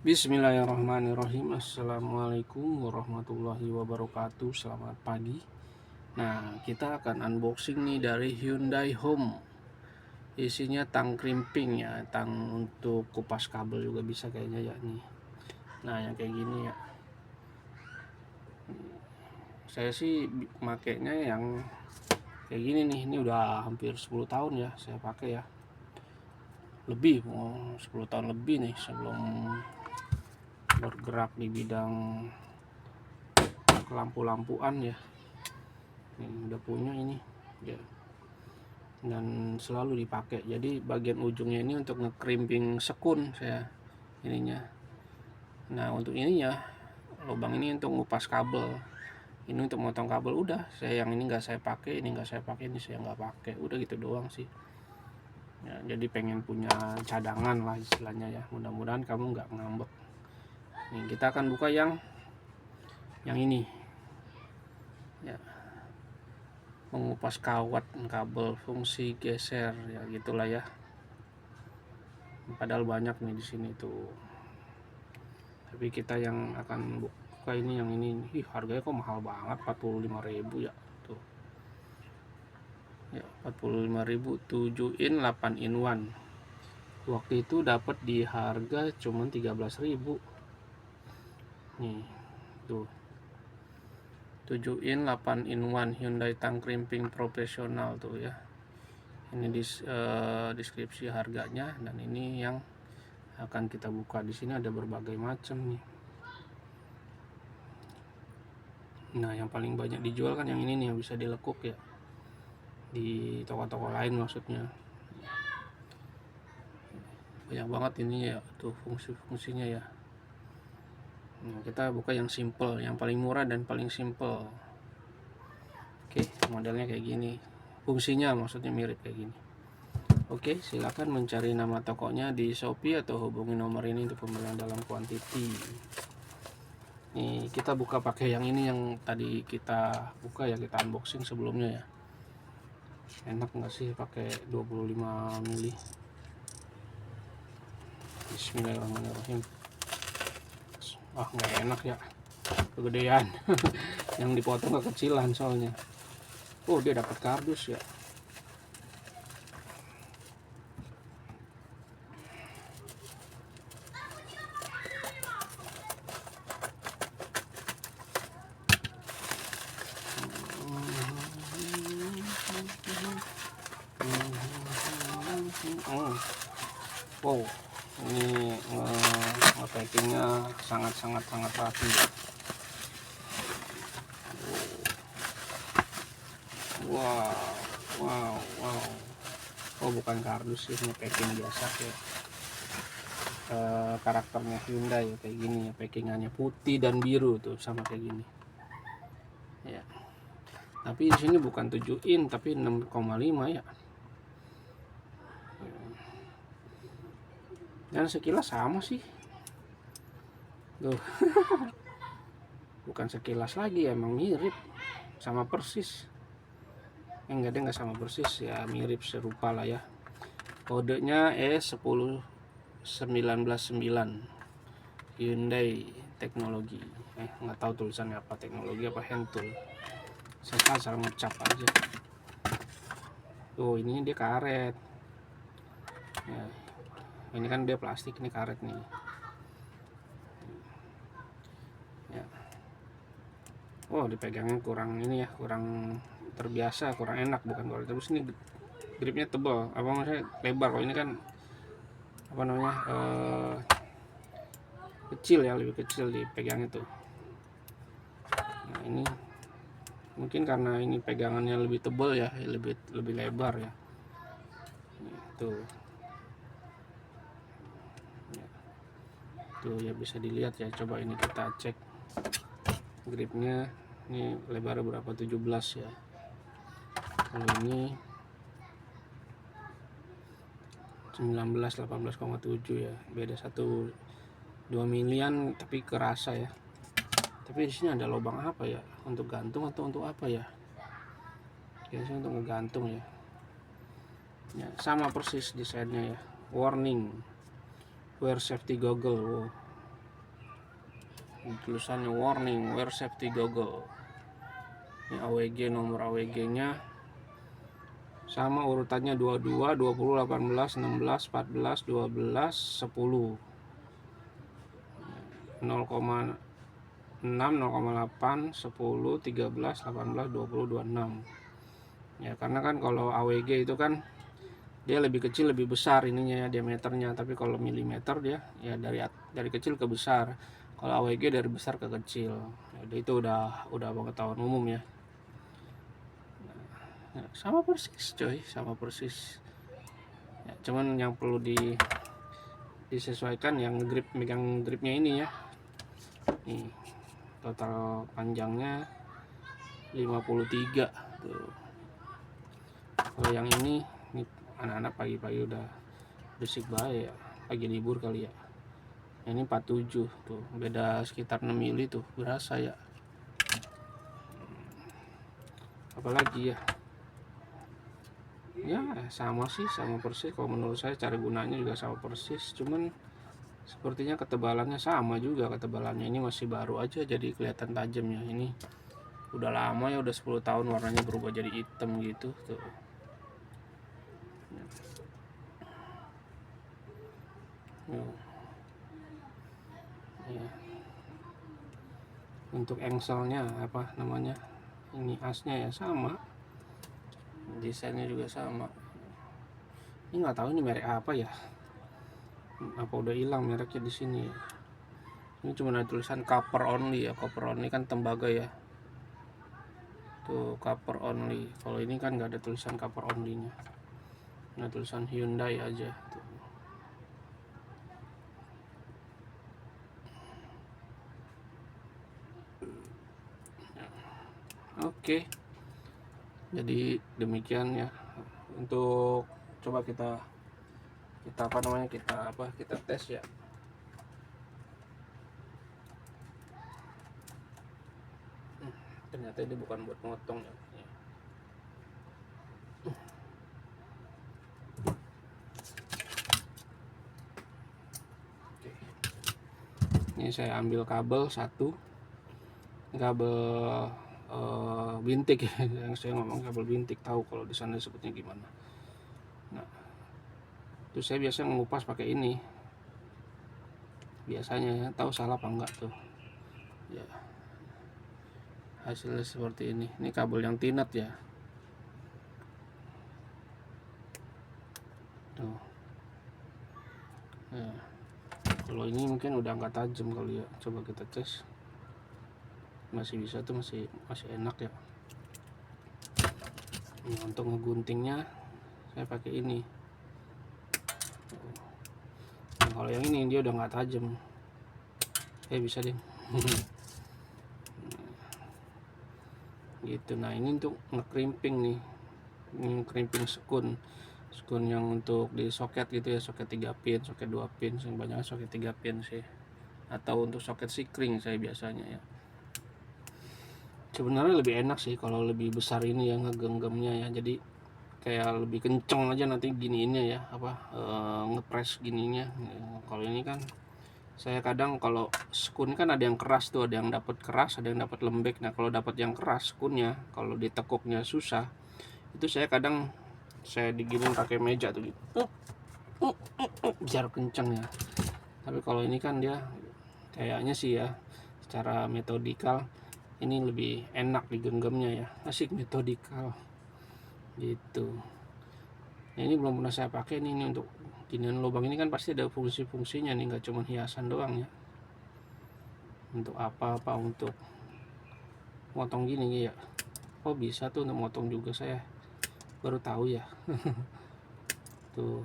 Bismillahirrahmanirrahim. Assalamualaikum warahmatullahi wabarakatuh. Selamat pagi. Nah, kita akan unboxing nih dari Hyundai Home. Isinya tang krimping ya, tang untuk kupas kabel juga bisa kayaknya ya nih. Nah, yang kayak gini ya. Saya sih makainya yang kayak gini nih. Ini udah hampir 10 tahun ya saya pakai ya. Lebih, 10 tahun lebih nih sebelum bergerak di bidang lampu-lampuan ya. Ini udah punya ini ya, dan selalu dipakai. Jadi bagian ujungnya ini untuk ngekrimping sekun saya ininya. Nah, untuk ininya lubang ini untuk ngupas kabel, ini untuk motong kabel. Udah, saya yang ini nggak saya pakai, ini nggak saya pakai, ini saya nggak pakai. Udah gitu doang sih ya. Jadi pengen punya cadangan lah istilahnya ya. Mudah-mudahan kamu nggak ngambek. Nih, kita akan buka yang ini ya, mengupas kawat kabel fungsi geser ya, gitulah ya. Padahal banyak nih di sini tuh, tapi kita yang akan buka ini yang ini. Harganya kok mahal banget, 45.000 ya tuh ya, 45.000, 7 in 8 in 1. Waktu itu dapat di harga cuman 13.000 nih tuh. 7 in 8 in 1 Hyundai tang krimping profesional tuh ya. Ini deskripsi harganya, dan ini yang akan kita buka. Di sini ada berbagai macam nih. Nah, yang paling banyak dijual kan yang ini nih, yang bisa dilekuk ya, di toko-toko lain maksudnya. Banyak banget ini ya tuh fungsi-fungsinya ya. Nah, kita buka yang simple, yang paling murah dan paling simple. Oke, modelnya kayak gini. Fungsinya maksudnya mirip kayak gini. Oke, silakan mencari nama tokonya di Shopee atau hubungi nomor ini untuk pembelian dalam kuantiti. Nih, kita buka pakai yang ini yang tadi kita buka ya, kita unboxing sebelumnya ya. Enak nggak sih pakai 25 mili? Bismillahirrahmanirrahim. Nggak enak ya, kegedean. Yang dipotong kekecilan soalnya. Oh, dia dapat kardus ya. Wow, ini packingnya sangat rapi. Wow. Oh, bukan kardus sih, ini packing biasa ya. Karakternya Hyundai kayak gini ya, packingannya putih dan biru tuh sama kayak gini ya. Tapi di sini bukan 7 in tapi 6,5 ya. Dan sekilas sama sih tuh. Bukan sekilas lagi, emang mirip, sama persis. Enggak, dia nggak sama persis ya, mirip serupa lah ya. Kodenya E10199 Hyundai teknologi. Nggak tahu tulisannya apa, teknologi apa handtool. Saya asal ngecap aja. Tuh, ini dia karet ya. Ini kan dia plastik, ini karet nih ya. Oh, dipegangnya kurang ini ya, kurang terbiasa, kurang enak. Bukan kalau terus ini gripnya tebal, apa maksudnya lebar. Kalau ini kan apa namanya, kecil ya, lebih kecil dipegang itu. Nah, ini mungkin karena ini pegangannya lebih tebal ya, lebih lebar ya. Tuh ya, bisa dilihat ya. Coba ini kita cek gripnya. Ini lebarnya berapa, 17 ya. Kalau ini 19, 18,7 ya. Beda 1-2 milian tapi kerasa ya. Tapi di sini ada lubang apa ya? Untuk gantung atau untuk apa ya? Kayaknya untuk ngegantung ya. Ya, sama persis desainnya ya. Warning, wear safety goggle. Wow. tulisannya warning, wear safety goggle. Ini AWG, nomor AWG nya sama urutannya 22, 20, 18, 16, 14, 12, 10, 0,6, 0,8, 10, 13, 18, 20, 26. Ya, karena kan kalau AWG itu kan dia lebih kecil lebih besar ininya ya, diameternya. Tapi kalau milimeter dia ya dari kecil ke besar. Kalau AWG dari besar ke kecil. Jadi itu udah pengetahuan umum ya. Nah, sama persis coy, sama persis. Ya, cuman yang perlu disesuaikan yang megang gripnya ini ya. Nih, total panjangnya 53 tuh. Kalau yang ini anak-anak pagi-pagi udah berisik banget ya, pagi libur kali ya. Ini 47 tuh, beda sekitar 6 mili tuh, berasa ya. Apalagi ya, ya sama sih, sama persis. Kalau menurut saya cara gunanya juga sama persis, cuman sepertinya ketebalannya sama juga. Ketebalannya ini masih baru aja jadi kelihatan tajamnya. Ini udah lama ya, udah 10 tahun warnanya berubah jadi hitam gitu tuh. Ya. Untuk engselnya apa namanya, ini asnya ya sama, desainnya juga sama. Ini nggak tahu ini merek apa ya, apa udah hilang mereknya di sini ya. Ini cuma ada tulisan copper only ya. Copper only kan tembaga ya, tuh copper only. Kalau ini kan nggak ada tulisan copper only nya, nah tulisan Hyundai aja tuh. Oke, jadi demikian ya. Untuk coba kita apa namanya, kita tes ya. Ternyata ini bukan buat motong ya. Oke. Ini saya ambil kabel satu, kabel bintik ya. Yang saya ngomong kabel bintik, tahu kalau di sana sebutnya gimana. Nah, terus saya biasa mengupas pakai ini biasanya ya, tahu salah apa enggak tuh ya. Hasilnya seperti ini kabel yang tinat ya tuh. Nah, kalau ini mungkin udah nggak tajam kali ya, coba kita tes. Masih bisa tuh, masih enak ya. Nah, untuk ngeguntingnya saya pakai ini. Nah, kalau yang ini dia udah nggak tajam, bisa deh. Gitu. Nah, ini untuk ngekrimping nih, ngekrimping sekun yang untuk di soket gitu ya, soket 3 pin, soket 2 pin, banyak soket 3 pin sih, atau untuk soket sikring saya biasanya ya. Sebenarnya lebih enak sih kalau lebih besar ini ya ngegenggamnya ya, jadi kayak lebih kenceng aja nanti giniinnya ya, ngepres gininya. Kalau ini kan saya kadang kalau sekun kan ada yang keras tuh, ada yang dapat keras, ada yang dapat lembek. Nah, kalau dapat yang keras sekunnya, kalau ditekuknya susah, itu saya kadang diginin pakai meja tuh gitu, biar kenceng ya. Tapi kalau ini kan dia kayaknya sih ya, secara metodikal ini lebih enak digenggamnya ya, asik metodikal gitu. Nah, ini belum pernah saya pakai ini untuk ginian lubang ini kan pasti ada fungsi-fungsinya nih, nggak cuma hiasan doang ya. Untuk apa untuk motong gini ya, oh bisa tuh untuk motong juga, saya baru tahu ya. Tuh,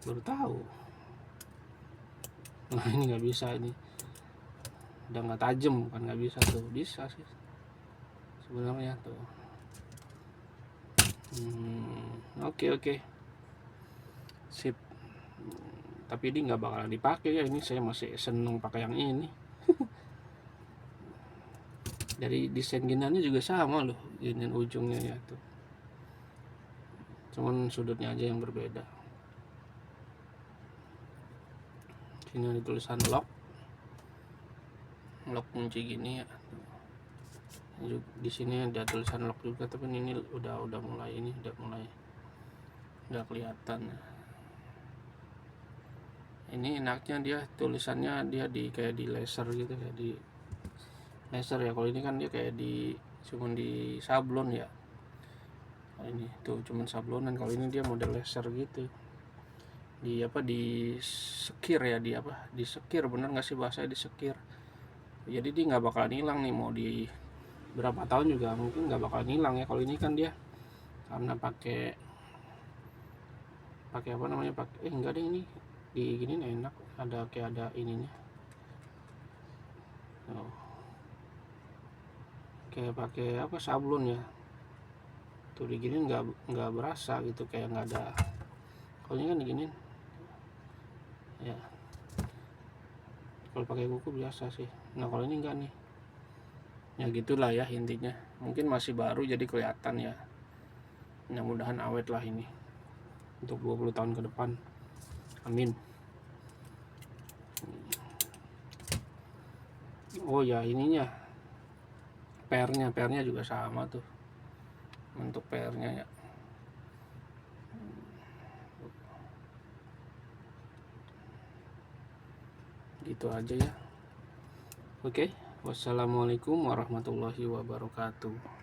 baru tahu. Nah, ini nggak bisa, ini udah nggak tajam, bukan nggak bisa tuh, bisa sih sebenarnya tuh. Oke. Sip. Tapi ini nggak bakalan dipakai ya, ini saya masih seneng pakai yang ini. Dari desain giniannya juga sama loh, ginian ujungnya ya tuh, cuman sudutnya aja yang berbeda. Sini ada tulisan lock, lock kunci gini ya. Di sini ada tulisan lock juga, tapi ini udah mulai udah kelihatan. Ini enaknya dia tulisannya dia kayak di laser gitu, kayak di laser ya. Kalau ini kan dia kayak cuman di sablon ya. Ini tuh cuman sablonan. Kalau ini dia model laser gitu, di sekir ya, di sekir, bener nggak sih bahasanya, di sekir. Jadi dia nggak bakalan hilang nih, mau di berapa tahun juga mungkin nggak bakalan hilang ya. Kalau ini kan dia karena pakai apa namanya, enggak deh, ini di gini enak, ada ininya. Oh, kayak pakai sablon ya. Tuh diginin nggak berasa gitu, kayak nggak ada. Kalau ini kan diginin ya, kalau pakai kuku biasa sih. Nah kalau ini enggak nih, ya gitulah ya intinya. Mungkin masih baru jadi kelihatan ya. Mudah-mudahan awet lah ini untuk 20 tahun ke depan, amin. Oh ya, ininya pernya juga sama tuh, untuk pernya ya. Gitu aja ya. Oke, wassalamualaikum warahmatullahi wabarakatuh.